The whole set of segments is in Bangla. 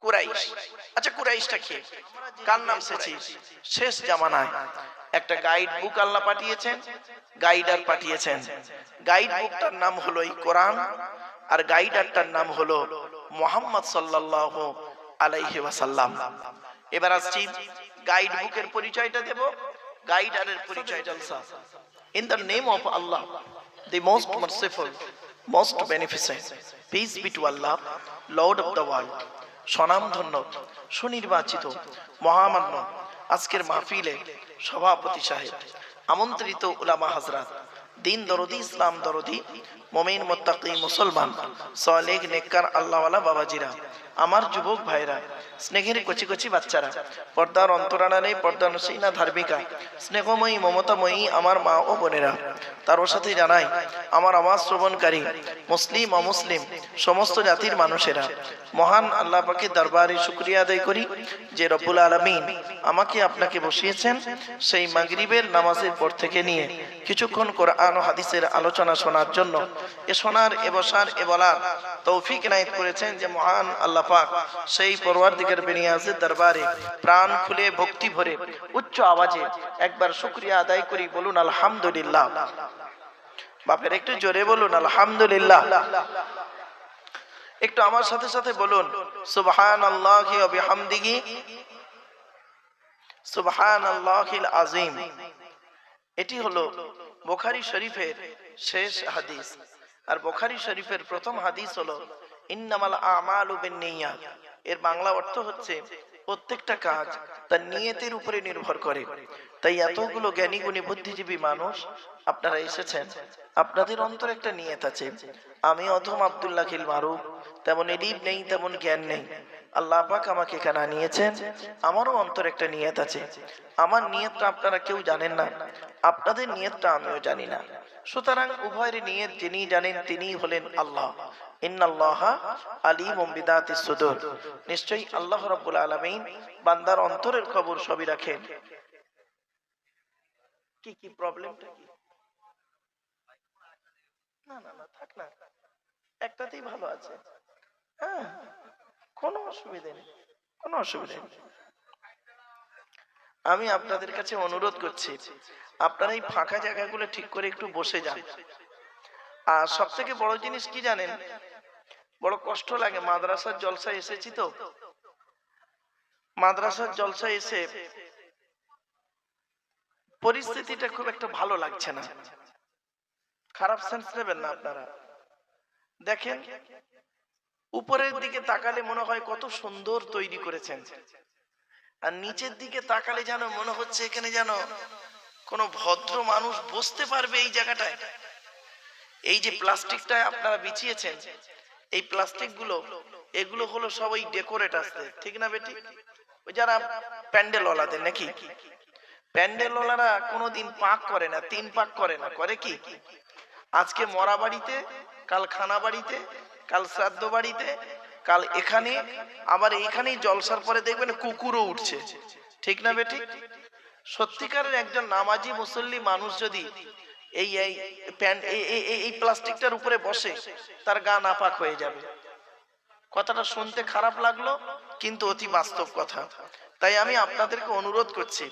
কুরাইশ। আচ্ছা কুরাইশটা কে, কার নাম এসেছে? শেষ জামানায় একটা গাইড বুক আল্লাহ পাঠিয়েছেন, গাইডার পাঠিয়েছেন। গাইড বুকটার নাম হলো এই কোরআন, আর গাইডারটার নাম হলো মুহাম্মদ সাল্লাল্লাহু আলাইহি ওয়াসাল্লাম। এবার আসছি গাইড বুকের পরিচয়টা দেব, গাইডারের পরিচয় জলসা। In the name of Allah, the most merciful, most beneficent, peace be to Allah, Lord of the world. স্বনামধন্য, সুনির্বাচিত, মহামান্য আজকের মাহফিলে সভাপতি সাহেব, আমন্ত্রিত উলামা হাজরাত, দিন দরদি, ইসলাম দরদি, মুমিন মুত্তাকি মুসলমান, সালেহ নেককার আল্লাহওয়ালা বাবাজিরা, আমার যুবক ভাইরা, স্নেহের কচি কচি বাচ্চারা, পর্দার অন্তরালে পর্দানসীনা ধার্মিকা, স্নেহময়ী মমতাময়ী আমার মা ও বোনেরা, তার সাথে জানাই আমার আওয়াজ শ্রবণকারী মুসলিম অমুসলিম সমস্ত জাতির মানুষেরা, মহান আল্লাহ পাকের দরবারে শুকরিয়া আদায় করি যে রব্বুল আলামিন আমাকে আপনাকে বসিয়েছেন সেই মাগরিবের নামাজের পর থেকে নিয়ে কিছুক্ষণ কোরআন ও হাদিসের আলোচনা শোনার জন্য। এ শোনার, এ বসার, এ বলার তৌফিক ইনায়েত করেছেন যে মহান আল্লাহ পাক। সেই পরওয়ারদিগার বেনিয়াজের দরবারে প্রাণ খুলে ভক্তি ভরে উচ্চ আওয়াজে একবার শুকরিয়া আদায় করি, বলুন আলহামদুলিল্লাহ। বাপের একটু জোরে বলুন আলহামদুলিল্লাহ। একটু আমার সাথে সাথে বলুন সুবহানাল্লাহি ওয়া বিহামদিহি সুবহানাল্লাহিল আযীম। এটি হলো বুখারী শরীফের শেষ হাদিস, আর বুখারী শরীফের প্রথম হাদিস হলো ইন্নামাল আমালু বিন্নিয়াত। এর বাংলা অর্থ হচ্ছে প্রত্যেকটা কাজ তার নিয়তের উপরে নির্ভর করে। তাই এতগুলো জ্ঞানী গুণী বুদ্ধিজীবী মানুষ আপনারা এসেছেন, আপনাদের অন্তরে একটা নিয়ত আছে। আমি অধম আব্দুল্লাহ খিল মারুফ, তেমন এলিম নেই, তেমন জ্ঞান নেই, আল্লাহ পাক আমাকে এখানে আনিয়েছেন, আমারও অন্তরে একটা নিয়ত আছে। আমার নিয়তটা আপনারা কেউ জানেন না, আপনাদের নিয়তটা আমিও জানি না। সুতরাং উভয়ের নিয়ত যিনি জানেন তিনিই হলেন আল্লাহ। ইন্নাল্লাহা আলিমুম বিদাতিস সুদূর। নিশ্চয়ই আল্লাহ রাব্বুল আলামিন বান্দার অন্তরের খবর সবই রাখেন। কি কি প্রবলেমটা কি? না না না, থাক না, একটাতেই ভালো আছে। হ্যাঁ, কোনো অসুবিধা নেই, কোনো অসুবিধা নেই। আমি আপনাদের কাছে অনুরোধ করছি, আপনারা এই ফাঁকা জায়গাগুলো ঠিক করে একটু বসে যান। আর সব থেকে বড় জিনিস কি জানেন, বড় কষ্ট লাগে। মাদ্রাসার জলসায় এসেছি তো, মাদ্রাসার জলসায় এসে পরিস্থিতিটা খুব একটা ভালো লাগছে না। খারাপ সেন্স নেবেন না আপনারা। দেখেন উপরের দিকে তাকালে মনে হয় কত সুন্দর তৈরি করেছেন, আর নিচের দিকে তাকালে যেন মনে হচ্ছে এখানে যেন কোনো ভদ্র মানুষ বসতে পারবে এই জায়গাটায়। এই যে প্লাস্টিকটা আপনারা বিছিয়েছেন, এই প্লাস্টিক গুলো, এগুলো হলো সব ওই ডেকোরেটারদের, ঠিক না বেটি? ওই যারা প্যান্ডেল ওয়ালাদের, নাকি? প্যান্ডেল ওয়ালারা কোনোদিন পাক করে না, 3 পাক করে না, করে কি? আজকে মরা বাড়িতে, কাল খানা বাড়িতে, কাল শ্রাদ্ধ বাড়িতে, কাল এখানে, আবার এইখানেই জলসার পরে দেখবেন কুকুরও উঠছে, ঠিক না বেটি? সত্যিকারের একজন নামাজি মুসল্লি মানুষ যদি এই এই প্লাস্টিকটার উপরে বসে, তার গা নাপাক হয়ে যাবে। কথাটা শুনতে খারাপ লাগলো, কিন্তু অতি বাস্তব কথা। তাই আমি আপনাদেরকে অনুরোধ করছি,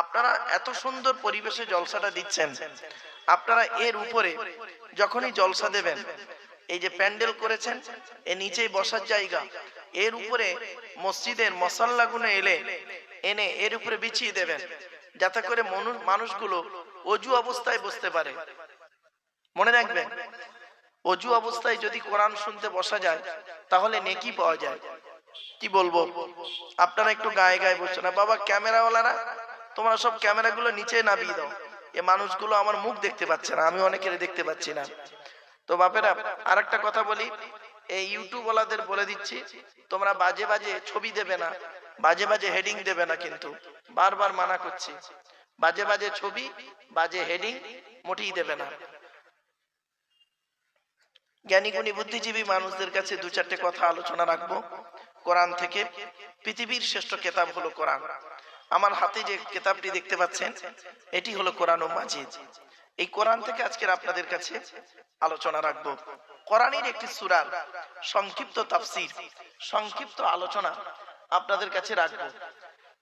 আপনারা এত সুন্দর পরিবেশে জলসাটা দিচ্ছেন, আপনারা এর উপরে যখনই জলসা দেবেন, এই যে প্যান্ডেল করেছেন, এর নিচেই বসার জায়গা, এর উপরে মসজিদের মশাল্লাগুলো এনে এর উপরে বিছিয়ে দেবেন, যাতে করে মানুষগুলো অজু অবস্থায় বসতে পারে। মনে রাখবেন, অজু অবস্থায় যদি কোরআন শুনতে বসা যায় তাহলে নেকি পাওয়া যায়। কি বলবো, আপনারা একটু গায়ে গায়ে বসছে না। বাবা ক্যামেরাওয়ালারা, তোমরা সব ক্যামেরাগুলো নিচে নামিয়ে দাও, এ মানুষগুলো আমার মুখ দেখতে পাচ্ছে না, আমি অনেকের দেখতে পাচ্ছি না। তো বাপেরা, আরেকটা কথা বলি, এই ইউটিউব ওয়ালাদের বলে দিচ্ছি, তোমরা বাজে বাজে ছবি দেবে না, বাজে বাজে হেডিং দেবে না, কিন্তু বারবার মানা করছি, বাজে বাজে ছবি, বাজে হেডিং মোটেই দেবে না। জ্ঞানী গুণী বুদ্ধিজীবী মানুষদের কাছে 2-4টে কথা আলোচনা রাখবো কোরআন থেকে। পৃথিবীর শ্রেষ্ঠ কিতাব হলো কোরআন। আমার হাতে যে কিতাবটি দেখতে পাচ্ছেন, এটি হলো কোরআনুল মাজিদ। এই কোরআন থেকে আজকের আপনাদের কাছে আলোচনা রাখবো। কোরআনের একটি সূরার সংক্ষিপ্ত তাফসীর সংক্ষিপ্ত আলোচনা আপনাদের কাছে রাখবো।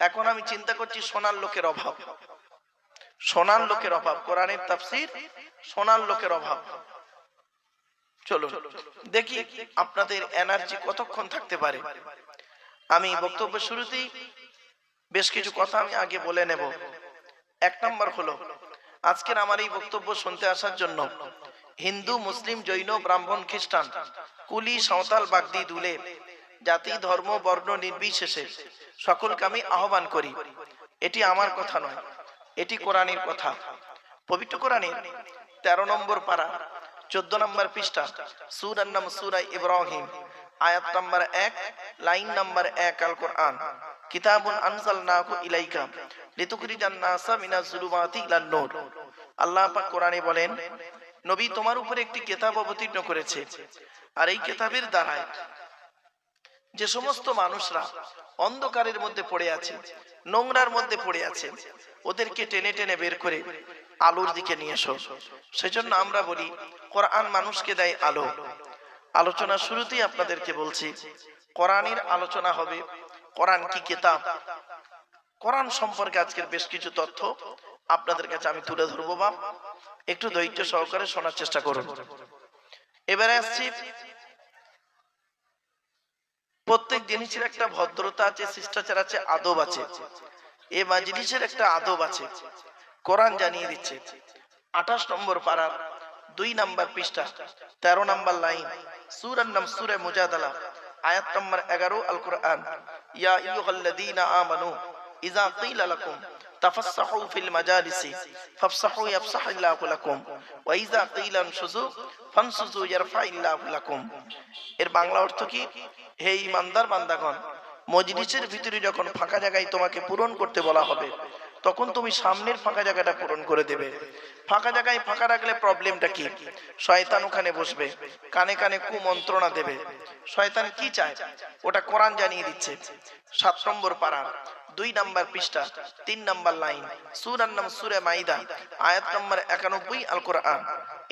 এখন আমি চিন্তা করছি শোনার লোকের অভাব, শোনার লোকের অভাব, কোরআনের তাফসীর শোনার লোকের অভাব। চলুন দেখি আপনাদের এনার্জি কতক্ষণ থাকতে পারে। আমি বক্তব্য শুরুতেই বেশ কিছু কথা আমি আগে বলে নেব। এক নম্বর হলো, আজকের আমার এই বক্তব্য শুনতে আসার জন্য হিন্দু, মুসলিম, জৈন, ব্রাহ্মণ, খ্রিস্টান, কুলি, সাঁওতাল, বাগদি, দুলে, জাতি, ধর্ম, বর্ণ নির্বিশেষে সকলকে আমি আহ্বান করি। এটি আমার কথা নয়, এটি কোরআনের কথা। পবিত্র কোরআনের 13 নম্বর পারা 14 নম্বর পৃষ্ঠা, সূরার নাম সূরা ইব্রাহিম, আয়াত নম্বর 1, লাইন নম্বর 1, আল কোরআন কিতাবুন আনজালনাহু ইলাইকা লিতুখরিজান নাসা মিনাজ যুলুমাতি ইলান নূর। আল্লাহ পাক কোরআনে বলেন, নবী তোমার উপরে একটি কিতাব অবতীর্ণ করেছে, আর এই কিতাবের দ্বারাই যে সমস্ত মানুষরা অন্ধকারের মধ্যে পড়ে আছে, নোংরার মধ্যে পড়ে আছে, ওদেরকে টেনে টেনে বের করে আলোর দিকে নিয়ে এসো। সেজন্য আমরা বলি কোরআন মানুষকে দেয় আলো। আলোচনা শুরুতেই আপনাদেরকে বলছি, কোরআনের আলোচনা হবে। কোরআন কি কিতাব, কোরআন সম্পর্কে আজকের বেশ কিছু তথ্য আপনাদের কাছে আমি তুলে ধরবো। বাপ একটু ধৈর্য সহকারে শোনার চেষ্টা করুন। এবারে আসছি, প্রত্যেক জিনিসের একটা ভদ্রতা আছে, শিষ্টাচার আছে, আদব আছে। এই মাজলিসের একটা আদব আছে, কোরআন জানিয়ে দিচ্ছে। 28 নম্বর পারার 2 নম্বর পৃষ্ঠা 13 নম্বর লাইন, সূরার নাম সূরা মুজাদালা, আয়াত নম্বর 11, আল কোরআন, ইয়া আইয়ুহাল্লাযীনা আমানু ইযা কিলা লাকুম তাফাসসাহু ফিল মাজালিসি ফাফসাহু ইয়াফসাহিল্লাহু লাকুম ওয়া ইযা কিলা আনশুযু ফানশুযু ইয়ারফাইল্লাহু লাকুম। এর বাংলা অর্থ কি? হে ঈমানদার বান্দাগণ, মজলিসের ভিতরে যখন ফাঁকা জায়গায় তোমাকে পূরণ করতে বলা হবে, তখন তুমি সামনের ফাঁকা জায়গাটা পূরণ করে দেবে। ফাঁকা জায়গায় ফাঁকা রাখলে প্রবলেমটা কি? শয়তান ওখানে বসবে, কানে কানে কুমন্ত্রণা দেবে। শয়তান কি চায় ওটা কোরআন জানিয়ে দিচ্ছে। 7 নম্বর পারা 2 নম্বর পৃষ্ঠা 3 নম্বর লাইন, সূরার নাম সূরা মাইদা, আয়াত নম্বর 91, আল কোরআন,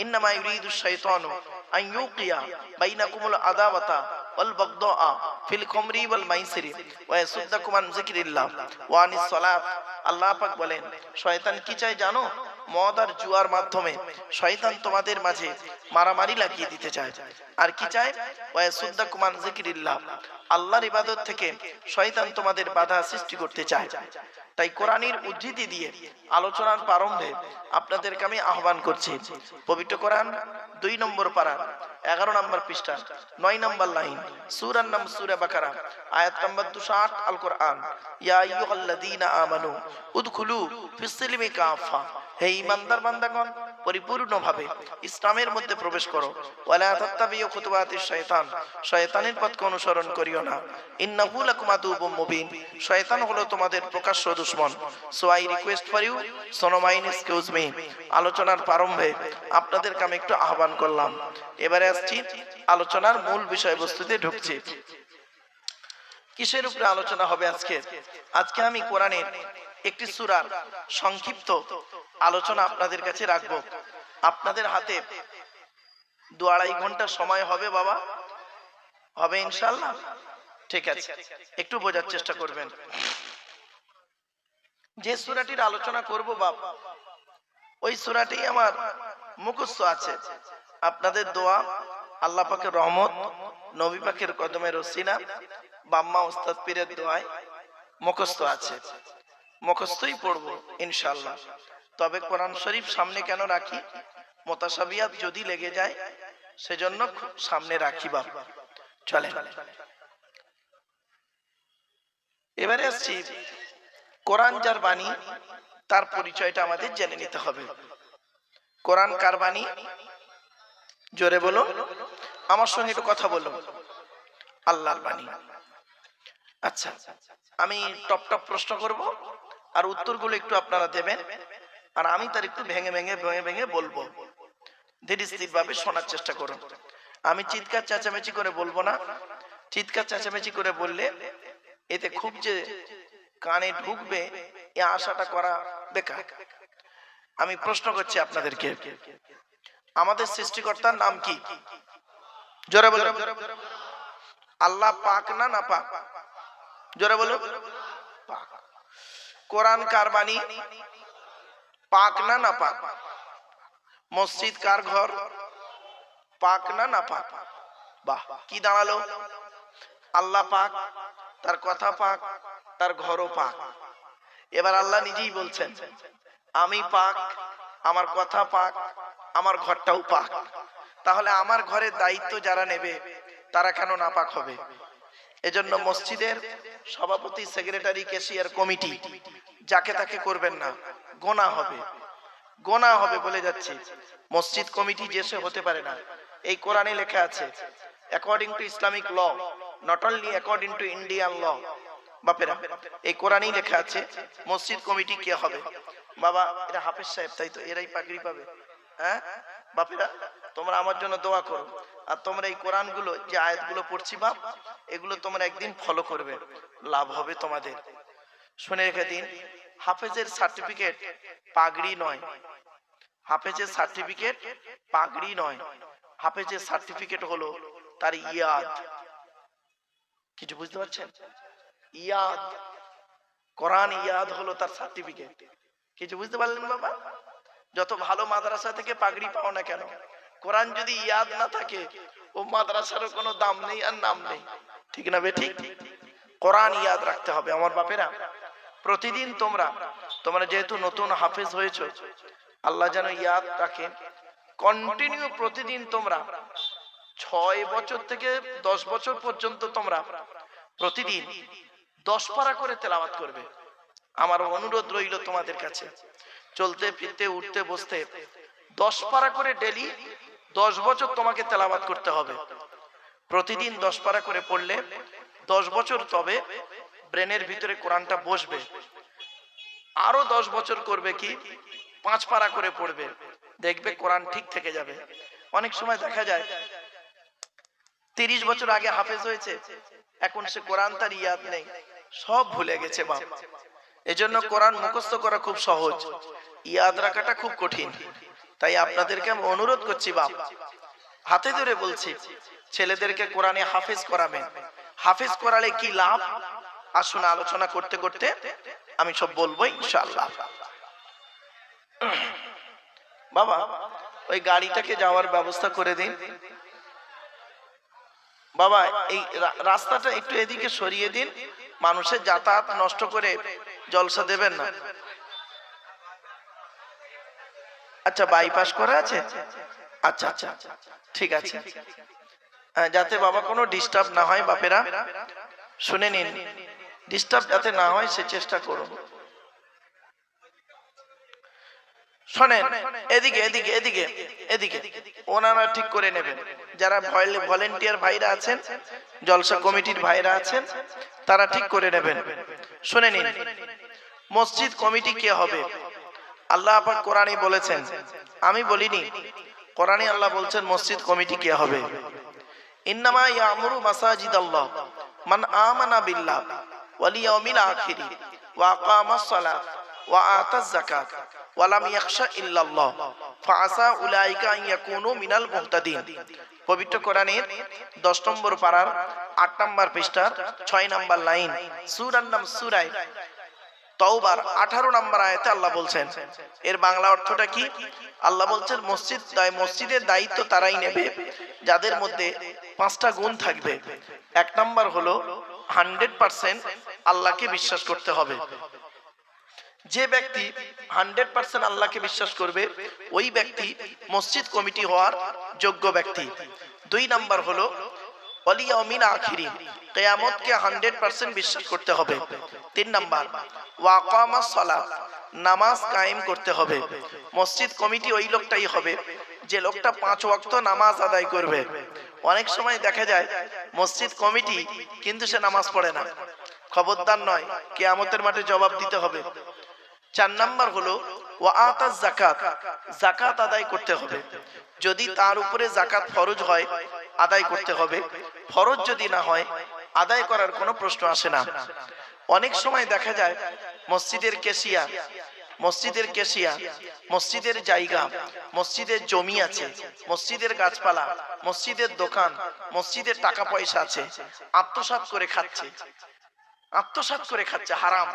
ইন্নামা ইউরিদুশ শাইতানু আন ইউকিয়া বাইনাকুমুল আদাওয়াতা ওয়াল বাগদাআ ফিল খামরি ওয়াল মাইসিরি ওয়া ইয়াসুদ্দাকুম আন যিকরিল্লাহ ওয়া আনিস সালাত। আল্লাহ পাক বলেন, শয়তান কি চায় জানো? মদ আর জুয়ার মাধ্যমে শয়তান তোমাদের মাঝে মারামারি লাগিয়ে দিতে চায়। আর কি চায়? ওয়া ইয়াসুদ্দাকুম আন যিকরিল্লাহ, আল্লাহর ইবাদত থেকে শয়তান তোমাদের বাধা সৃষ্টি করতে চায়। তাই কোরআনের উদ্ধৃতি দিয়ে আলোচনার প্রারম্ভে আপনাদেরকে আমি আহ্বান করছি। পবিত্র কোরআন 2 নম্বর পারা 11 নম্বর পৃষ্ঠা 9 নম্বর লাইন, সূরার নাম সূরা বাকারা, আয়াত নম্বর 208, আল কোরআন, ইয়া আইয়ুহাল্লাযীনা আমানু উদখুলু ফিস সিলমি কাফা, হে ঈমানদার বান্দাগণ, পরিপূর্ণভাবে ইসলামের মধ্যে প্রবেশ করো। ওয়ালা তাত্তাবিউ খুতুওয়াতিশ শাইতান, শয়তানের পথকে অনুসরণ করিও না। ইন্নাহু লাকুম আদুউম মুবিন, শয়তান হলো তোমাদের প্রকাশ্য দুশমন। So I request for you, সোনো মাইন এক্সকিউজ মি। আলোচনার প্রারম্ভে আপনাদেরকে আমি একটু আহ্বান করলাম। এবারে আসছি আলোচনার মূল বিষয়বস্তুতে ঢুকছি। কিসের উপরে আলোচনা হবে আজকে? আজকে আমি কোরআনের একটি সূরার সংক্ষিপ্ত আলোচনা আপনাদের কাছে রাখবো। আপনাদের হাতে 2-2.5 ঘন্টা সময় হবে বাবা? হবে ইনশাআল্লাহ? ঠিক আছে, একটু বোঝার চেষ্টা করবেন। যে সূরাটির আলোচনা করব বাপ, ওই সূরাটি আমার মুখস্থ আছে। আপনাদের দোয়া, আল্লাহ পাকের রহমত, নবী পাকের কদমের ওসিলা, বাম্মা উস্তাদ পীরের দোয়ায় মুখস্থ আছে। মুখস্থই পড়বো ইনশাআল্লাহ। তবে কোরআন শরীফ সামনে কেন রাখি? মুতাশাবিহাত যদি লেগে যায় সেজন্য সামনে রাখি বাপ। চলে এবারে আসছি, কোরআন যার বাণী তার পরিচয়টা আমাদের জেনে নিতে হবে। কোরআন কার বাণী? জোরে বলো, আমার সঙ্গে একটু কথা বলো। আল্লাহর বাণী। আচ্ছা, আমি টপ টপ প্রশ্ন করব, আর উত্তরগুলো একটু আপনারা দেবেন, আর আমি তার একটু ভেঙে ভেঙে ভেঙে ভেঙে বলবো। ধীরে স্থির ভাবে শোনার চেষ্টা করুন। আমি চিৎকার চেঁচামেচি করে বলবো না। চিৎকার চেঁচামেচি করে বললে এতে খুব যে কানে ঢুকবে এ আশাটা করা বেকার। আমি প্রশ্ন করছি আপনাদেরকে, আমাদের সৃষ্টিকর্তার নাম কি? জোরে বলো। আল্লাহ পাক না না পাক? জোরে বলো। পাক। কোরআন কার বাণী? পাক না না পাক? মসজিদ কার ঘর? পাক না না পাক? বাহ, কি দাঁড়ালো? আল্লাহ পাক, তার কথা পাক, তার ঘরও পাক। এবার আল্লাহ নিজেই বলছেন আমি পাক, আমার কথা পাক, আমার ঘরটাও পাক। তাহলে আমার ঘরের দায়িত্ব যারা নেবে তারা কেন নাপাক হবে? এজন্য মসজিদের সভাপতি, সেক্রেটারি, ক্যাশিয়ার, কমিটি যাকে তাকে করবেন না, গোনা হবে। গোনা হবে বলে যাচ্ছে। মসজিদ কমিটি যে সে হতে পারে না। এই কোরআনে লেখা আছে according to Islamic law, not only according to Indian law. বাপেরা, এই কোরআনেই লেখা আছে মসজিদ কমিটি কে হবে। বাবা, এরা হাফেজ সাহেব, তাই তো এরাই পাগড়ি পাবে। হ্যাঁ বাপেরা, তোমরা আমার জন্য দোয়া করো। আর তোমরা এই কোরআনগুলো যে আয়াতগুলো পড়ছি বাপ, এগুলো তোমরা একদিন ফলো করবে, লাভ হবে তোমাদের। শুনে রেখে দিন, হাফেজের সার্টিফিকেট পাগড়ি নয়। হাফেজের সার্টিফিকেট পাগড়ি নয়। হাফেজের সার্টিফিকেট হলো তার ইয়াদ। কিছু বুঝতে পারছেন? ইয়াদ, কোরআন ইয়াদ হলো তার সার্টিফিকেট। কিছু বুঝতে পারলেন বাবা? যত ভালো মাদ্রাসা থেকে পাগড়ি পাও না কেন, কোরআন যদি ইয়াদ না থাকে ও মাদ্রাসারও কোনো দাম নেই আর নাম নেই। ঠিক না বেঠিক? কোরআন ইয়াদ রাখতে হবে আমার বাপেরা। প্রতিদিন তোমরা যেহেতু নতুন হাফেজ হয়েছো, আল্লাহ যেন ইয়াদ রাখেন। কন্টিনিউ প্রতিদিন তোমরা 6 বছর থেকে 10 বছর পর্যন্ত তোমরা প্রতিদিন 10 পারা করে তেলাওয়াত করবে। আমার অনুরোধ রইল তোমাদের কাছে, চলতে ফিরতে উঠতে বসতে 10 পারা করে ডেলি 10 বছর তোমাকে তেলাওয়াত করতে হবে। প্রতিদিন 10 পারা করে পড়লে 10 বছর তবে ব্রেনের ভিতরে কোরআনটা বসবে। আরো 10 বছর করবে কি 5 পারা করে পড়বে, দেখবে কোরআন ঠিক থেকে যাবে। অনেক সময় দেখা যায় 30 বছর আগে হাফেজ হয়েছে, এখন সে কোরআন তার ইয়াদ নেই, সব ভুলে গেছে বাপ। এজন্য কোরআন মুখস্থ করা খুব সহজ, ইয়াদ রাখাটা খুব কঠিন। তাই আপনাদেরকে আমি অনুরোধ করছি বাপ, হাতে ধরে বলছি, ছেলেদেরকে কোরআনে হাফেজ করাবেন। হাফেজ করালে কি লাভ আসুন আলোচনা করতে করতে আমি সব বলবো ইনশাআল্লাহ। বাবা, ওই গাড়িটাকে যাওয়ার ব্যবস্থা করে দিন। বাবা, এই রাস্তাটা একটু এদিকে সরিয়ে দিন, মানুষের যাতায়াত নষ্ট করে জলসা দেবেন না। আচ্ছা, বাইপাস করা আছে? আচ্ছা আচ্ছা, ঠিক আছে, যাতে বাবা কোনো ডিস্টার্ব না হয়। বাপেরা শুনে নিন, ডিস্টার্ব যাতে না হয় সে চেষ্টা করুন। শোনেন, এদিকে এদিকে এদিকে এদিকে ওনারা ঠিক করে নেবেন। যারা ভলেন্টিয়ার ভাইরা আছেন, জলসা কমিটির ভাইরা আছেন, তারা ঠিক করে নেবেন। শুনে নিন, মসজিদ কমিটি কে হবে? আল্লাহ পাক কোরআনে বলেছেন, আমি বলিনি। কোরআনে আল্লাহ বলছেন মসজিদ কমিটি কে হবে। ইন্নামা ইয়ামুরু মাসাজিদাল্লাহ মান আমানা বিল্লাহ ওয়াল ইয়াউমিল আখির ওয়া আকামাস সালাত ওয়া আতাজ যাকাত ওয়া লাম ইয়াখশা ইল্লাল্লাহ ফাআসা উলাইকা আন ইয়াকুনু মিনাল মুহতাদিন। পবিত্র কোরআনের 10 নম্বর পারার 8 নম্বর পৃষ্ঠার 6 নম্বর লাইন, সূরার নাম সূরা তাওবার 18 নম্বর আয়াতে আল্লাহ বলছেন। এর বাংলা অর্থটা কি? আল্লাহ বলছেন মসজিদের দায়িত্ব তারাই নেবে যাদের মধ্যে 5টা গুণ থাকবে। 1 নম্বর হলো 100% আল্লাহকে বিশ্বাস করতে হবে। যে ব্যক্তি 100% আল্লাহকে বিশ্বাস করবে ওই ব্যক্তি মসজিদ কমিটি হওয়ার যোগ্য ব্যক্তি। 2 নম্বর হলো ওয়াল ইয়াউমিল আখির, কিয়ামতকে 100% বিশ্বাস করতে হবে। 3 নম্বর ওয়া আকামাস সালাত, নামাজ কায়েম করতে হবে। মসজিদ কমিটি ওই লোকটাই হবে যে লোকটা 5 ওয়াক্ত নামাজ আদায় করবে। অনেক সময় দেখা যায় মসজিদ কমিটি কিন্তু সে নামাজ পড়ে না, খবরদার নয়, কিয়ামতের মাঠে জবাব দিতে হবে। 4 নম্বর হলো ওয়া আতাজ যাকাত, যাকাত আদায় করতে হবে। যদি তার উপরে যাকাত ফরজ হয় আদায় করতে হবে, ফরজ যদি না হয় আদায় করার কোনো প্রশ্ন আসে না। অনেক সময় দেখা যায় মসজিদের ক্যাশিয়ার মসজিদের কেশিয়া, মসজিদের জায়গা, মসজিদের জমি আছে, মসজিদের গাছপালা, মসজিদের দোকান, মসজিদের টাকা পয়সা আছে, আত্মসাৎ করে খাচ্ছে, আত্মসাৎ করে খাচ্ছে, হারাম,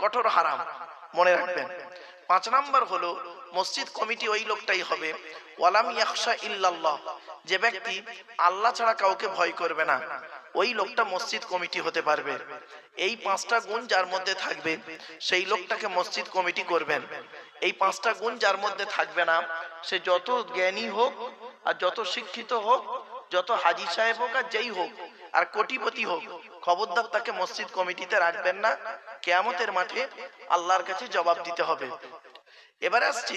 কঠোর হারাম, মনে রাখবেন। 5 নাম্বার হলো মসজিদ কমিটি ওই লোকটাই হবে ওয়ালাম ইয়াখশা ইল্লাল্লাহ, যে ব্যক্তি আল্লাহ ছাড়া কাউকে ভয় করবে না, ওই লোকটা মসজিদ কমিটি হতে পারবে। এই 5টা গুণ যার মধ্যে থাকবে সেই লোকটাকে মসজিদ কমিটি করবেন। এই 5টা গুণ যার মধ্যে থাকবে না, সে যত জ্ঞানী হোক আর যত শিক্ষিত হোক, যত হাজী সাহেব হোক আর যেই হোক আর কোটিপতি হোক, খবরদার তাকে মসজিদ কমিটিতে রাখবেন না। কিয়ামতের মাঠে আল্লাহর কাছে জবাব দিতে হবে। এবারে আসছি,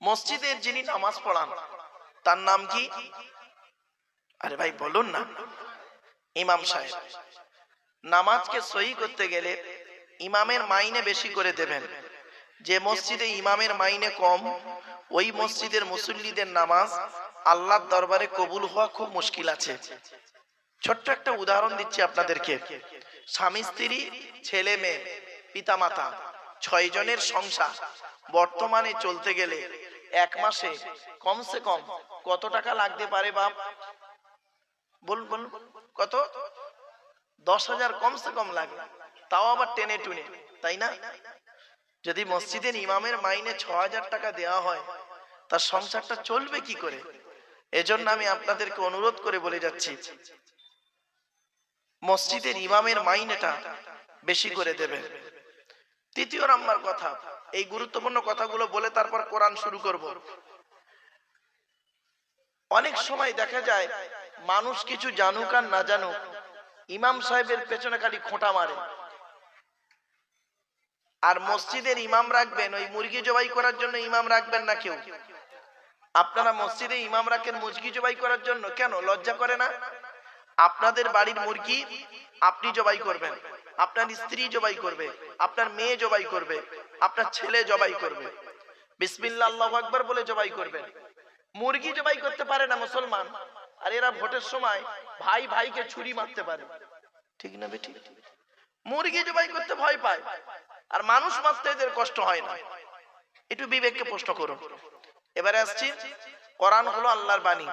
মসজিদের যিনি নামাজ পড়ান তার নাম কি? আরে ভাই বলুন না। ইমাম সাহেব। নামাজকে সহি করতে গেলে ইমামের মাইনে বেশি করে দেবেন। যে মসজিদে ইমামের মাইনে কম, ওই মসজিদের মুসল্লিদের নামাজ আল্লাহর দরবারে কবুল হওয়া খুব মুশকিল আছে। ছোট্ট একটা উদাহরণ দিচ্ছি আপনাদেরকে। স্বামী স্ত্রী, ছেলে মেয়ে, পিতামাতা, 6 জনের সংসার বর্তমানে চলতে গেলে এক মাসে কমসে কম কত টাকা লাগতে পারে বাপ? বলুন বলুন, কত? 10,000 কমসে কম লাগে, তাও আবার টেনে টুনে, তাই না? যদি মসজিদের ইমামের মাইনে 6,000 টাকা দেওয়া হয়, তার সংসারটা চলবে কি করে? এজন্য আমি আপনাদেরকে অনুরোধ করে বলে যাচ্ছি, মসজিদের ইমামের মাইনেটা বেশি করে দেবে। 3য় নাম্বার কথা, এই গুরুত্বপূর্ণ কথাগুলো বলে তারপর কোরআন শুরু করব। অনেক সময় দেখা যায় মানুষ কিছু জানুক আর না জানুক, ইমাম সাহেবের পেছনে খালি খোঁটা মারে। আর মসজিদের ইমাম রাখবেন, ওই মুরগি জবাই করার জন্য ইমাম রাখবেন না কেউ। আপনারা মসজিদে ইমাম রাখেন মুরগি জবাই করার জন্য, কেন? লজ্জা করে না? আপনাদের বাড়ির মুরগি আপনি জবাই করবেন, আপনার স্ত্রী জবাই করবে, আপনার মেয়ে জবাই করবে, আপনার ছেলে জবাই করবে, বিসমিল্লাহ আল্লাহু আকবার বলে জবাই করবেন। মুরগি জবাই করতে পারে না মুসলমান, আর এরা ভোটের সময় ভাই ভাইকে ছুরি মারতে পারে, ঠিক না বেটি? মুরগি জবাই করতে ভয় পায়, আর মানুষ মারতে এদের কষ্ট হয় না। একটু বিবেককে প্রশ্ন করুন। এবারে আসছি, কোরআন হলো আল্লাহর বাণী।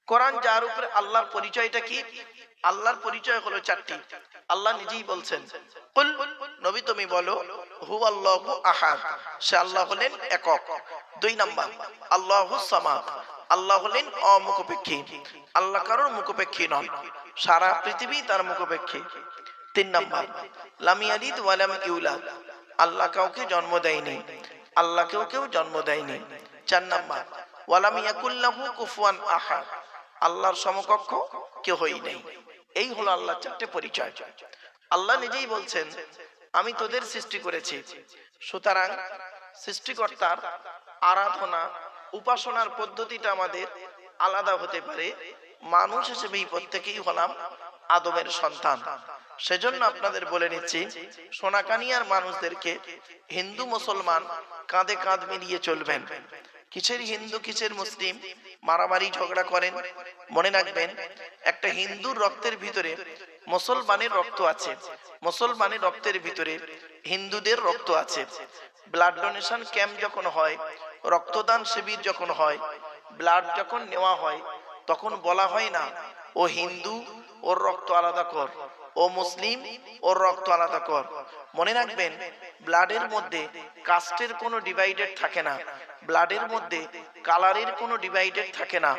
কোরআন যার উপরে আল্লাহর পরিচয়টা কি? আল্লাহর পরিচয় হলো 4টি। আল্লাহ নিজেই বলছেন, কুল, নবী তুমি বলো, হুয়াল্লাহু আহাদ, সে আল্লাহ হলেন একক। 2 নাম্বার, আল্লাহুস সামাদ, আল্লাহ হলেন অমুখাপেক্ষী, আল্লাহ কারোর মুখাপেক্ষী নন, সারা পৃথিবী তার মুখাপেক্ষী। 3 নাম্বার, লাম ইয়ালিদ ওয়া লাম ইউলাদ, আল্লাহ কাউকে জন্ম দেয়নি, আল্লাহ কেউ জন্ম দেয়নি। 4 নাম্বার, ওয়ালাম ইয়াকুল্লাহু কুফুয়ান আহাদ, আল্লাহর সমকক্ষ কেউই নেই। এই হলো আল্লাহর 4টে পরিচয়। আল্লাহ নিজেই বলছেন, আমি তোদের সৃষ্টি করেছি। সুতরাং সৃষ্টিকর্তার আরাধনা, উপাসনার পদ্ধতিটা আমাদের আলাদা হতে পারে। মানুষ হিসেবেই প্রত্যেকেই হলাম আদমের সন্তান। সেজন্য আপনাদের বলে নিচ্ছি, সোনাকানিয়ার মানুষদেরকে হিন্দু মুসলমান কাঁধে কাঁধ মিলিয়ে চলবেন। কিসের হিন্দু কিসের মুসলিম মারামারি ঝগড়া করেন? মনে রাখবেন, একটা হিন্দুর রক্তের ভিতরে মুসলমানের রক্ত আছে, মুসলমানের রক্তের ভিতরে হিন্দুদের রক্ত আছে। ব্লাড ডোনেশন ক্যাম্প যখন হয়, রক্তদান শিবির যখন হয়, ব্লাড যখন নেওয়া হয়, তখন বলা হয় না ও হিন্দু, ওর রক্ত আলাদা কর, ও মুসলিম, ওর রক্ত আলাদা কর। মনে রাখবেন, ব্লাডের মধ্যে কাস্টের কোনো ডিভাইডেড থাকে না, ব্লাডের মধ্যে কালারের কোনো ডিভাইডেড থাকে না,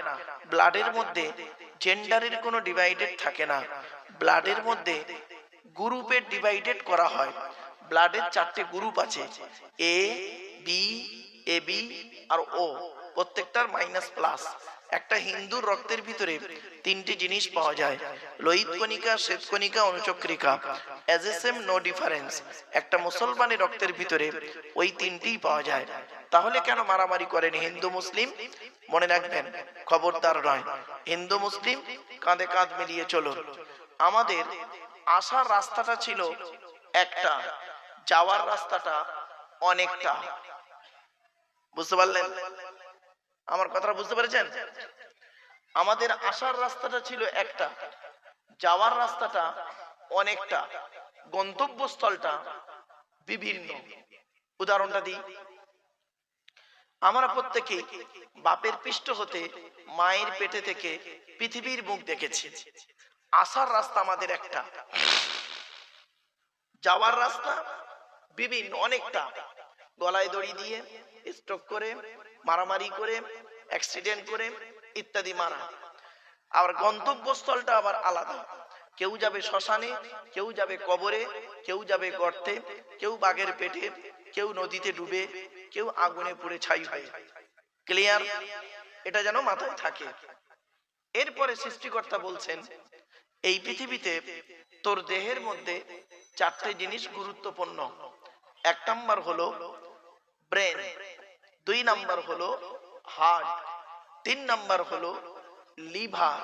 ব্লাডের মধ্যে জেন্ডারের কোনো ডিভাইডেড থাকে না, ব্লাডের মধ্যে গ্রুপের ডিভাইডেড করা হয়। ব্লাডের 4টে গ্রুপ আছে, এ বি, এ বি আর ও, প্রত্যেকটার মাইনাস প্লাস। একটা হিন্দুর রক্তের ভিতরে 3টি জিনিস পাওয়া যায়, লোহিত কণিকা, শ্বেত কণিকা, অনুচক্রিকা, as a same no difference. একটা মুসলমানের রক্তের ভিতরে ওই 3টিই পাওয়া যায়। তাহলে কেন মারামারি করেন হিন্দু মুসলিম? মনে রাখবেন, খবরদার নয়, হিন্দু মুসলিম কাঁধে কাঁধ মিলিয়ে চলুন। আমাদের আসার রাস্তাটা ছিল একটা, যাওয়ার রাস্তাটা অনেকটা। বুঝতে পারলেন? আমার কথা বুঝতে পেরেছেন? আমাদের আসার রাস্তাটা ছিল একটা, যাওয়ার রাস্তাটা অনেকটা, গন্তব্যস্থলটা বিভিন্ন। উদাহরণটা দিই, আমরা প্রত্যেকেই বাপের পৃষ্ঠ হতে মায়ের পেটে থেকে পৃথিবীর মুখ দেখেছি। আসার রাস্তা আমাদের একটা, যাওয়ার রাস্তা বিভিন্ন অনেকটা। গলায় দড়ি দিয়ে, স্ট্রোক করে, মারামারি করে, অ্যাক্সিডেন্ট করে ইত্যাদি মারা। আবার গন্তব্যস্থলটা আবার আলাদা। কেউ যাবে শ্মশানে, কেউ যাবে কবরে, কেউ যাবে গর্তে, কেউ বাঘের পেটে, কেউ নদীতে ডুবে, কেউ আগুনে পুড়ে ছাই হয়ে। ক্লিয়ার? এটা যেন মাথায় থাকে। এরপরে সৃষ্টিকর্তা বলছেন, এই পৃথিবীতে তোর দেহের মধ্যে চারটে জিনিস গুরুত্বপূর্ণ। এক নাম্বার হলো ব্রেন, দুই নাম্বার হলো হার্ট, তিন নাম্বার হলো লিভার,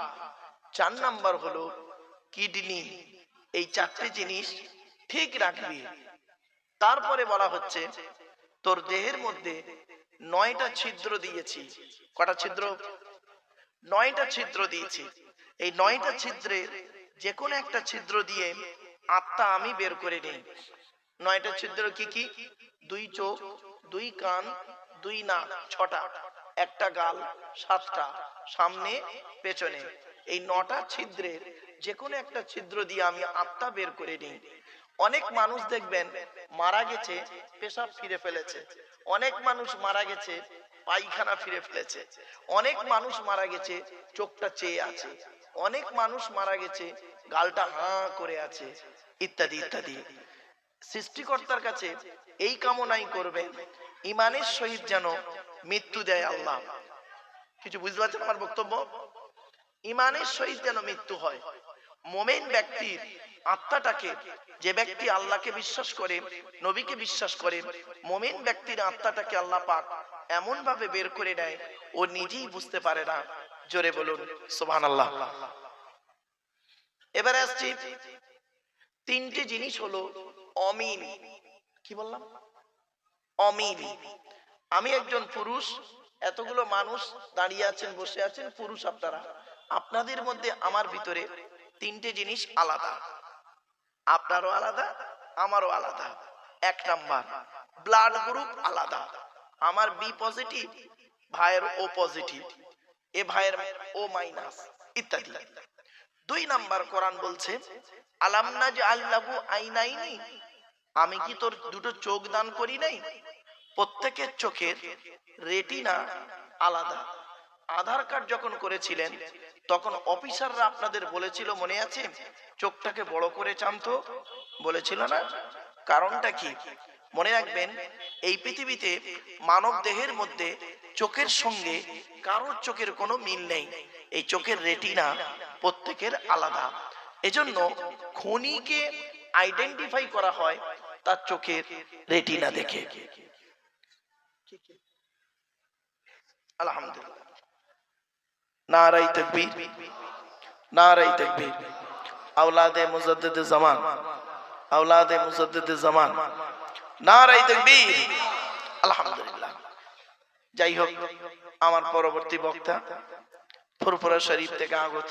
চার নাম্বার হলো কিডনি। এই চারটে জিনিস ঠিক রাখবি। তারপরে বলা হচ্ছে তোর দেহের মধ্যে 9টা ছিদ্র দিয়েছি। কটা ছিদ্র? 9টা ছিদ্র দিয়েছি। এই 9টা ছিদ্রে যে কোনো একটা ছিদ্র দিয়ে আত্মা আমি বের করে নিই। 9টা ছিদ্র কি কি? 2 চোখ, 2 কান, 2 নাক, 6টা, একটা গাল, 7টা, সামনে পেছনে। এই 9টা ছিদ্রের যে কোনো একটা ছিদ্র দিয়ে আমি আত্মা বের করে নিই। অনেক মানুষ দেখবেন মারা গেছে, পেশাব ফিরে ফেলেছে। অনেক মানুষ মারা গেছে, পায়খানা ফিরে ফেলেছে। অনেক মানুষ মারা গেছে, চোখটা চেয়ে আছে। অনেক মানুষ মারা গেছে, গালটা হাঁ করে আছে, ইত্যাদি ইত্যাদি। সৃষ্টিকর্তার কাছে এই কামনাই করবেন, ইমানের সহিত যেন মৃত্যু দেয় আল্লাহ। কিছু বুঝতে পারছেন আমার বক্তব্য? ইমানের সহিত যেন মৃত্যু হয়। মুমিন ব্যক্তির আত্মাটাকে, যে ব্যক্তি আল্লাহকে বিশ্বাস করে, নবীকে বিশ্বাস করে, মুমিন ব্যক্তির আত্মাটাকে আল্লাহ পাক এমন ভাবে বের করে নেয় ও নিজেই বুঝতে পারে না। জোরে বলুন সুবহানাল্লাহ। এবারে আসছি, তিনটে জিনিস হলো অমিল। কি বললাম? অমিল। আমি একজন পুরুষ, এতগুলো মানুষ দাঁড়িয়ে আছেন, বসে আছেন, পুরুষ আপনারা। আপনাদের মধ্যে আমার ভিতরে তিনটে জিনিস আলাদা। আপনারও আলাদা, আমারও আলাদা। এক নাম্বার, ব্লাড গ্রুপ আলাদা। আমার বি পজিটিভ, ভাইয়ের ও পজিটিভ, এ ভাইয়ের ও মাইনাস, ইত্যাদি। দুই নাম্বার, কোরআন বলছে আলাম নাজআল লাহু আইনাইনি, আমি কি তোর দুটো চোখ দান করি নাই? প্রত্যেকের চোখের রেটিনা আলাদা। আধার কার্ড যখন করেছিলেন তখন অফিসাররা আপনাদের বলেছিল, মনে আছে, চোখটাকে বড় করে চামতো, বলেছিল না? কারণটা কি? মনে রাখবেন, এই পৃথিবীতে মানব দেহের মধ্যে চোখের সঙ্গে কারোর চোখের কোনো মিল নেই। এই চোখের রেটিনা প্রত্যেকের আলাদা। এজন্য খুনিকে আইডেন্টিফাই করা হয় তার চোখের রেটিনা দেখে। আলহামদুলিল্লাহ, নারায়ে তাকবীর, নারায়ে তাকবীর। আওলাদে মুজাদ্দিদে জামান, আওলাদে মুজাদ্দিদে জামান, নারায়ে তাকবীর। আলহামদুলিল্লাহ। যাই হোক, আমার পরবর্তী বক্তা ফুরফুরা শরীফ থেকে আগত,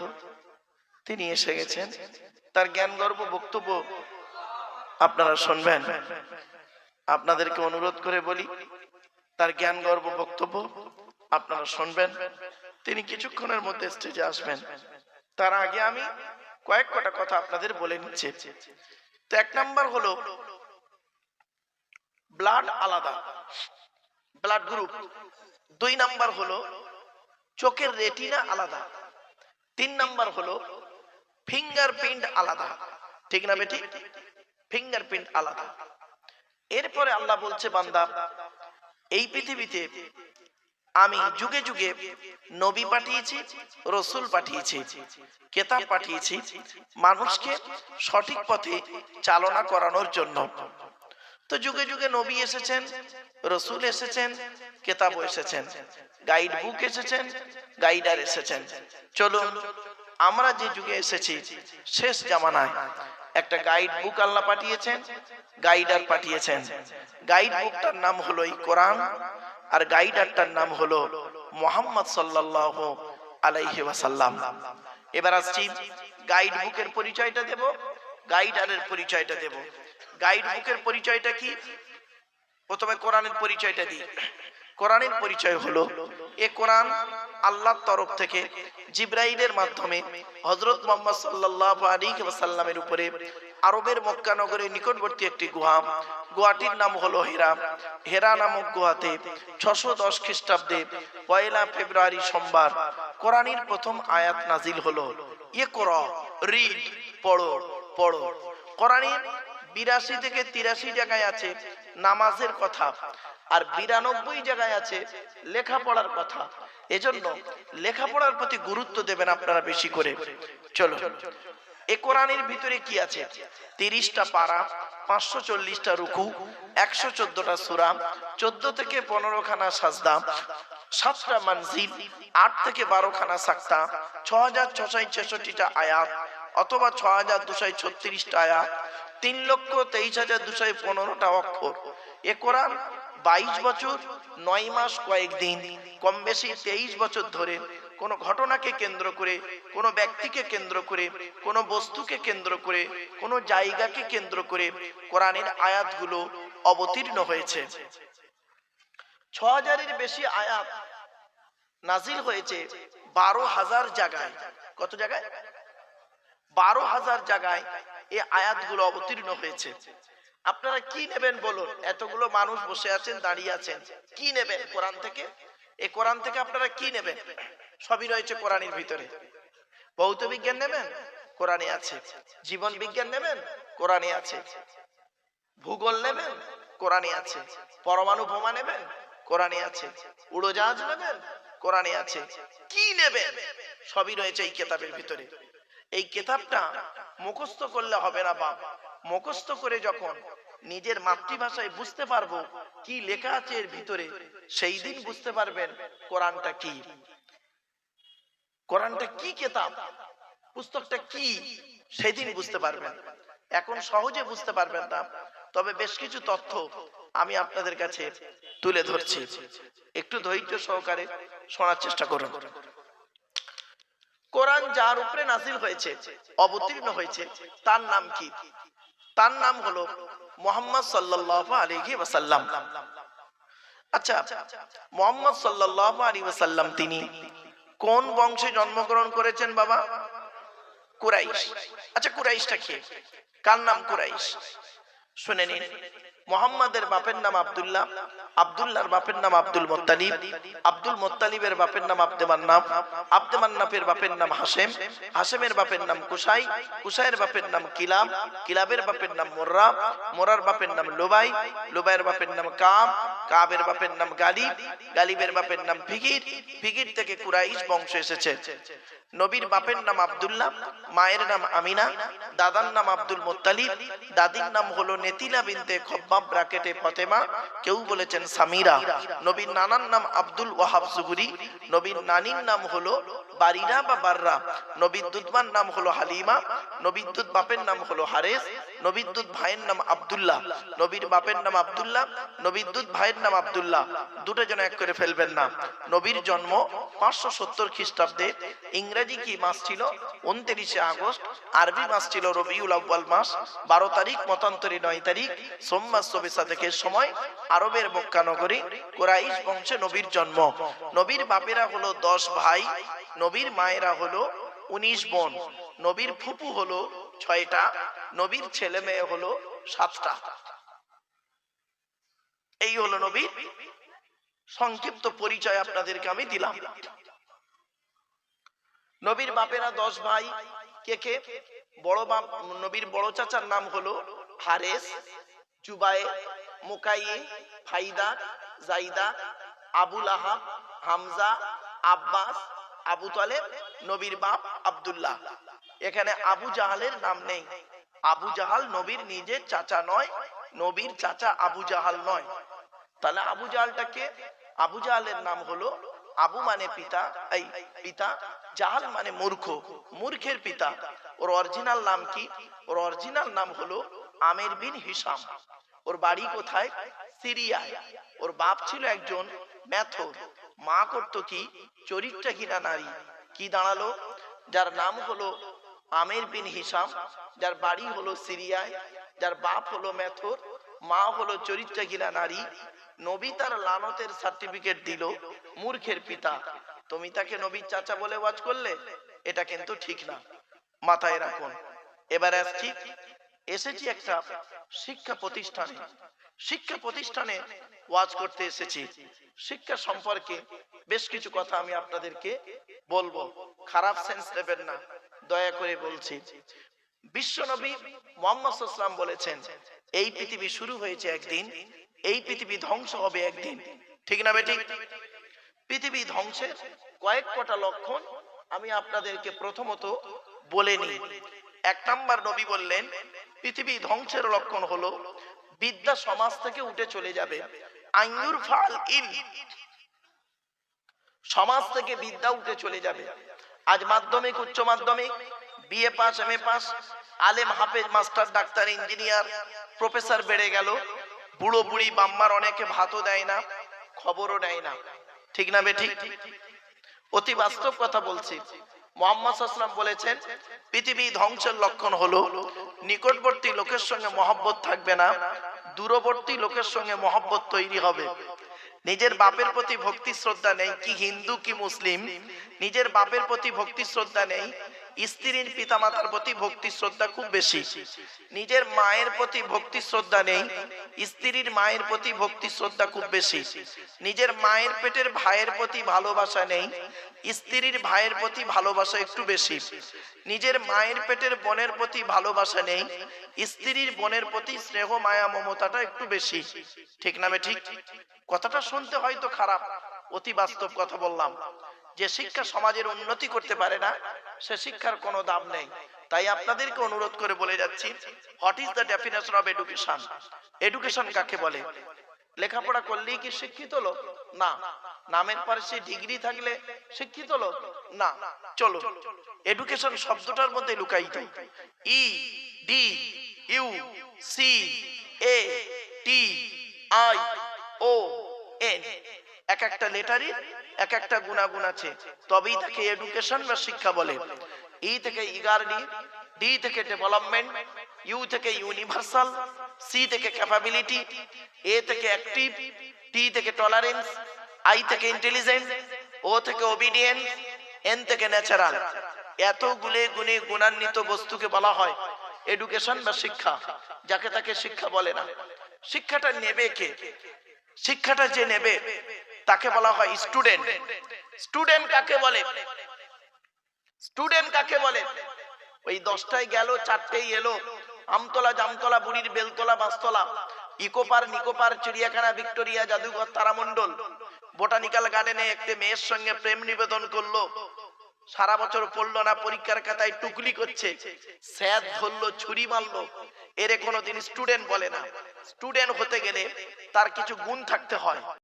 তিনি এসে গেছেন। তার জ্ঞানগর্ভ বক্তব্য আপনারা শুনবেন। আপনাদেরকে অনুরোধ করে বলি, তার জ্ঞানগর্ভ বক্তব্য আপনারা শুনবেন। তিনি কিছুক্ষণের মধ্যে স্টেজে আসবেন। তার আগে আমি কয়েকটা কথা আপনাদের বলে নিচ্ছি। তো এক নাম্বার হলো ব্লাড আলাদা, ব্লাড গ্রুপ। দুই নাম্বার হলো চোখের রেটিনা আলাদা। তিন নাম্বার হলো ফিঙ্গারপ্রিন্ট আলাদা। ঠিক না বেটি? ফিঙ্গারপ্রিন্ট আলাদা। এরপরে আল্লাহ বলছে, বান্দা, এই পৃথিবীতে আমি যুগে যুগে নবী পাঠিয়েছি, রসুল পাঠিয়েছি, কিতাব পাঠিয়েছি, মানুষকে সঠিক পথে চালনা করানোর জন্য। তো যুগে যুগে নবী এসেছেন, রসুল এসেছেন, কিতাবও এসেছেন, গাইড বুক এসেছেন, গাইডার এসেছেন। চলুন, আমরা যে যুগে এসেছি, শেষ জামানায় একটা গাইড বুক আল্লাহ পাঠিয়েছেন, গাইডার পাঠিয়েছেন। গাইড বুকটার নাম হলো এই কোরআন, আর গাইডারটার নাম হলো মুহাম্মদ সাল্লাল্লাহু আলাইহি ওয়াসাল্লাম। এবার আসছি, গাইড বুকের পরিচয়টা দেব, গাইডারের পরিচয়টা দেব। গাইড বুকের পরিচয়টা কি? প্রথমে কোরআনের পরিচয়টা দিই। কোরআনের পরিচয় হলো, এ কোরআন আল্লাহর তরফ থেকে জিবরাইলের মাধ্যমে হযরত মুহাম্মদ সাল্লাল্লাহু আলাইহি ওয়াসাল্লামের উপরে আরবের মক্কা নগরের নিকটবর্তী একটি গুহা, গুহাটির নাম হলো হেরা। হেরা নামক গুহাতে 610 খ্রিস্টাব্দে 1 ফেব্রুয়ারি সোমবার কোরআনের প্রথম আয়াত নাজিল হলো। ইকরা, রিড, পড়ো পড়ো। কোরআনের 82 থেকে 83 জায়গায় আছে নামাজের কথা, আর 92 জায়গায় আছে লেখাপড়ার কথা। এজন্য লেখাপড়ার প্রতি গুরুত্ব দেবেন আপনারা বেশি করে। চলো, এ কোরআনের ভিতরে কি আছে? 30টা পারা, 540টা রুকু, 114টা সূরা, 14 থেকে 15 খানা সাজদা, 7টা মানজিল, 8 থেকে 12 খানা সাক্তা, 6666টা আয়াত অথবা 6236টা আয়াত, 3,23,215টা অক্ষর। এ কোরআন 22 বছর 9 মাস কয়েকদিন, কম বেশি 23 বছর ধরে কোন ঘটনাকে কেন্দ্র করে, কোন ব্যক্তিকে কেন্দ্র করে, কোন বস্তুকে কেন্দ্র করে, কোন জায়গাকে কেন্দ্র করে কোরআনের আয়াতগুলো অবতীর্ণ হয়েছে। 6000-এর বেশি আয়াত নাজিল হয়েছে 12,000 জায়গায়। কত জায়গায়? 12,000 জায়গায় এই আয়াতগুলো অবতীর্ণ হয়েছে। আপনারা কি নেবেন বলুন? এতগুলো মানুষ বসে আছেন, দাঁড়িয়ে আছেন, কি নেবেন কোরআন থেকে? এই কোরআন থেকে আপনারা কি নেবেন? সবই রয়েছে কোরআনের ভিতরে। ভৌত বিজ্ঞান নেবেন, কোরআনে আছে। জীবন বিজ্ঞান নেবেন, কোরআনে আছে। ভূগোল নেবেন, কোরআনে আছে। পরমাণু বোমা নেবেন, কোরআনে আছে। উড়োজাহাজ নেবেন, কোরআনে আছে। কি নেবেন? সবই রয়েছে এই কিতাবের ভিতরে। এই কিতাবটা মুখস্থ করলে হবে না বাপ। মুখস্থ করে যখন নিজের মাতৃভাষায় বুঝতে পারবো কি লেখা আছে এর ভিতরে, সেই দিন বুঝতে পারবেন কোরআনটা কি। কোরআনটা কি কিতাব, পুস্তকটা কি, সেদিন বুঝতে পারবেন। এখন সহজে বুঝতে পারবেন না, তবে বেশ কিছু তথ্য আমি আপনাদের কাছে তুলে ধরছি। একটু ধৈর্য সহকারে শোনার চেষ্টা করুন। কোরআন যার উপরে নাজিল হয়েছে, অবতীর্ণ হয়েছে, তার নাম কি? তার নাম হলো মুহাম্মদ সাল্লাল্লাহু আলাইহি ওয়াসাল্লাম। আচ্ছা, মুহাম্মদ সাল্লাল্লাহু আলাইহি ওয়াসাল্লাম তিনি কোন বংশে জন্মগ্রহণ করেছেন বাবা? কুরাইশ। আচ্ছা, কুরাইশটা কি? কার নাম কুরাইশ? শুনে নিন। মুহাম্মাদের বাপের নাম আব্দুল্লাহ, আব্দুল্লাহর বাপের নাম আব্দুল মুত্তালিব, আব্দুল মুত্তালিবের বাপের নাম আব্দে মান্নাফ, আব্দে মান্নাফের বাপের নাম হাশেম, হাশেমের বাপের নাম কুসাই, কুসাইয়ের বাপের নাম কিলাব, কিলাবের বাপের নাম মুররা, মুররার বাপের নাম লুবাই, লুবাইয়ের বাপের নাম কাব, কাবের বাপের নাম গালিব, গালিবের বাপের নাম ফিকির, ফিকির থেকে কুরাইশ বংশ এসেছে। নবীর বাপের নাম আব্দুল্লাহ, মায়ের নাম আমিনা, দাদার নাম আব্দুল মুত্তালিব, দাদির নাম হলো নেতিলা বিনতে খব্বাব ব্রাকেটে ফতেমা, কেউ বলেছেন সামিরা। নবীর নানার নাম আব্দুল ওয়াহাব জুবরি, নবীর নানির নাম হলো বারিরা বা বাররা, নবীর দুধমার নাম হলো হালিমা, নবীর দুধ বাপের নাম হলো হারেস, নবীর দুধ ভাইয়ের নাম আব্দুল্লাহ, নবীর বাপের নাম আব্দুল্লাহ, নবীর দুধ ভাইয়ের নাম আব্দুল্লাহ, দুটো জন এক করে ফেলবেন না। নবীর জন্ম 570 খ্রিস্টাব্দে। ইংরেজি কি মাস ছিল? 29 আগস্ট। আরবি মাস ছিল রবিউল আউয়াল মাস। 12 তারিখ মতান্তরে 9 তারিখ সোমবার সবিসা থেকে সময় আরবের মক্কা নগরী কুরাইশ বংশে নবীর জন্ম। নবীর বাপেরা হলো 10 ভাই, নবীর মায়েরা হলো 19 বোন, নবীর ফুপু হলো 6টা, নবীর ছেলে মেয়ে হলো 7টা। এই হলো নবীর সংক্ষিপ্ত পরিচয় আপনাদেরকে আমি দিলাম। নবীর বাপেরা 10 ভাই। কে কে? বড় বাপ, নবীর বড় চাচার নাম হলো হারেস, জুবায়ে, মুকাইয়ে, ফাইদা, জাইদা, আবুল আহাব, হামজা, আব্বাস, আবু তালেব। নবীর বাপ আব্দুল্লাহ। এখানে আবু জাহালের নাম নেই। আবু জাহাল নবীর নিজের চাচা নয়, নবীর চাচা আবু জাহাল নয়। তাহলে আবু জাহালটাকে, আবু জাহালের নাম হলো আবু মানে পিতা, এই পিতা, জাহাল মানে মূর্খ, মূর্খের পিতা। ওর অরিজিনাল নাম কি? ওর অরিজিনাল নাম হলো আমির বিন হিশাম। ওর বাড়ি কোথায়? সিরিয়ায়। ওর বাপ ছিল একজন মেথর, মা করতো কি? চরিত্রহীনা নারী। কি দাঁড়ালো? যার নাম হলো আমির বিন হিশাম, যার বাড়ি হলো সিরিয়ায়, যার বাপ হলো মেথর, মা হলো চরিত্রহীনা নারী, নবী তার লানতের সার্টিফিকেট দিল, মূর্খের পিতা, তুমি তাকে নবীর চাচা বলে ওয়াজ করলে, এটা কিন্তু ঠিক না, মাথায় রাখুন। এবার এসেছি একটা শিক্ষা প্রতিষ্ঠানে, শিক্ষা প্রতিষ্ঠানে ওয়াজ করতে এসেছি। শিক্ষা সম্পর্কে বেশ কিছু কথা আমি আপনাদেরকে বলবো, খারাপ সেন্স নেবেন না, দয়া করে বলছি। বিশ্বনবী মুহাম্মদ সাল্লাল্লাহু আলাইহি ওয়াসাল্লাম বলেছেন, এই পৃথিবী শুরু হয়েছে একদিন, এই পৃথিবী ধ্বংস হবে একদিন, ঠিক না বেঠিক? পৃথিবী ধ্বংসের কয়েক কটা লক্ষণ আমি আপনাদেরকে প্রথমত বলে নিই। এক নাম্বার, নবী বললেন পৃথিবী ধ্বংসের লক্ষণ হলো বিদ্যা সমাজ থেকে উঠে চলে যাবে। আইয়ুর ফাল ইল, সমাজ থেকে বিদ্যা উঠে চলে যাবে। আজ মাধ্যমিক, উচ্চ মাধ্যমিক, বিএ পাস, এমএ পাস, আলেম, হাফেজ, মাস্টার, ডাক্তার, ইঞ্জিনিয়ার, প্রফেসর বেড়ে গেল, বুড়ো বুড়ি বাম্মার অনেকে ভাতও দেয় না, খবরও নেয় না, ঠিক না বেঠিক? অতি বাস্তব কথা বলছি। মুহাম্মদ সাল্লাল্লাহু আলাইহি ওয়াসাল্লাম বলেছেন পৃথিবী ধ্বংসের লক্ষণ হলো নিকটবর্তী লোকের সঙ্গে মহব্বত থাকবে না, দূরবর্তী লোকের সঙ্গে মহব্বত তৈরি হবে। নিজের বাপের প্রতি ভক্তি শ্রদ্ধা নেই, কি হিন্দু কি মুসলিম, নিজের বাপের প্রতি ভক্তি শ্রদ্ধা নেই, স্ত্রীর পিতামাতার প্রতি ভক্তি শ্রদ্ধা খুব বেশি। নিজের মায়ের প্রতি ভক্তি শ্রদ্ধা নেই, স্ত্রীর মায়ের প্রতি ভক্তি শ্রদ্ধা খুব বেশি। নিজের মায়ের পেটের ভাইয়ের প্রতি ভালোবাসা নেই, স্ত্রীর ভাইয়ের প্রতি ভালোবাসা একটু বেশি। নিজের মায়ের পেটের বোনের প্রতি ভালোবাসা নেই, স্ত্রীর বোনের প্রতি স্নেহ মায়া মমতাটা একটু বেশি, ঠিক না ঠিক? কথাটা শুনতে হয়তো খারাপ, অতি বাস্তব কথা বললাম। যে শিক্ষা সমাজের উন্নতি করতে পারে না, সে শিক্ষার কোনো দাম নেই। তাই আপনাদেরকে অনুরোধ করে বলে যাচ্ছি, what is the definition of education? Education কাকে বলে? লেখাপড়া করলেই কি শিক্ষিত লোক? না। নামের পরে সে ডিগ্রি থাকলে শিক্ষিত লোক? না। চলো, এডুকেশন শব্দটার মধ্যে লুকায়িত E D U C A T I O N, এক একটা লেটারই এক একটা গুণাগুণ আছে, তবেই তাকে এডুকেশন বা শিক্ষা বলে। ই থেকে ইগারডি, ডি থেকে ডেভেলপমেন্ট, ইউ থেকে ইউনিভার্সাল, সি থেকে ক্যাপাবিলিটি, এ থেকে অ্যাক্টিভ, টি থেকে টলারেন্স, আই থেকে ইন্টেলিজেন্স, ও থেকে ওবিডিয়েন্স, এন থেকে ন্যাচারাল। এতগুলো গুণে গুণান্বিত বস্তুকে বলা হয় এডুকেশন বা শিক্ষা, যাকে তাকে শিক্ষা বলে না। শিক্ষাটা নেবে কে? শিক্ষাটা যে নেবে তাকে বলা হয় স্টুডেন্ট। স্টুডেন্ট কাকে বলে? স্টুডেন্ট কাকে বলে? ওই 10টায় গেল, 4টেই এলো, আমতলা, জামতলা, বুড়ির বেলতলা, বাসতলা, ইকোপার, নিকোপার, চিড়িয়াখানা, ভিক্টোরিয়া, জাদুঘর, তারামণ্ডল, বোটানিক্যাল গার্ডেনে একটা মেয়ের সঙ্গে প্রেম নিবেদন করলো, সারা বছর পড়লো না, পরীক্ষার খাতায় টুকলি করছে, স্যাদ ধরলো, ছুরি মারলো, এরে কোনোদিন স্টুডেন্ট বলে না। স্টুডেন্ট হতে গেলে তার কিছু গুণ থাকতে হয়।